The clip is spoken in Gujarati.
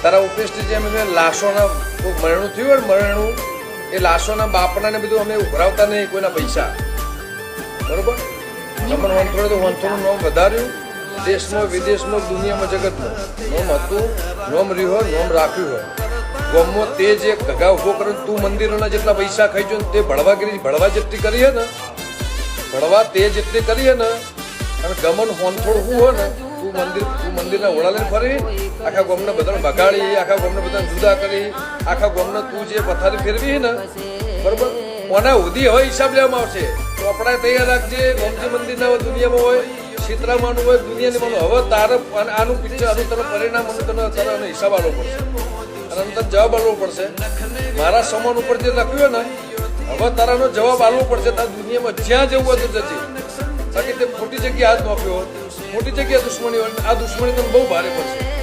તારા ઉપેશથી જેમ અમે લાશોના મરણું થયું હોય મરણું એ લાશોના બાપના ને બધું અમે ઉભરાવતા નહીં કોઈના પૈસા બરોબર. તમને વંથોડે તો વંથોડનું નામ વધાર્યું દેશમાં વિદેશમાં દુનિયામાં જગતમાં નોમ હતું નોમ રહ્યું હોય નોમ રાખ્યું હોય. ગોમમાં તે જે ભગા ઉભો કરે તું મંદિરોના જેટલા પૈસા ખાઈ જો તે ભળવા જેટલી કરી હે ને ભળવા તે જેટલી કરી હે ને અને ગમન હોનથોડ હું હોય ને તું મંદિરના ઓળા લઈને ફરી આખા ગોમને બધાને બગાડી આખા ગોમને બધાને જુદા કરી આખા ગોમને તું જે પથારી ફેરવી ને બરોબર કોના ઉધી હવે હિસાબ લેવામાં આવશે. તો આપણે તૈયાર રાખજે. ગોમતી મંદિરના હોય દુનિયામાં હોય સીતરામાનું હોય દુનિયાની માનું હવે તારે આનું પિક્ચર આનું તને પરિણામ તારે હિસાબ આપવો પડશે અને તને જવાબ આપવો પડશે. મારા સમાન ઉપર જે લખ્યું ને હવે તારાનો જવાબ આપવો પડશે. તારે દુનિયામાં જ્યાં જવું હોય તો જજે. બાકી તે ખોટી જગ્યાએ હાથ નોખ્યો મોટી જગ્યાએ દુશ્મની હોય આ દુશ્મની તને બહુ ભારે પડશે.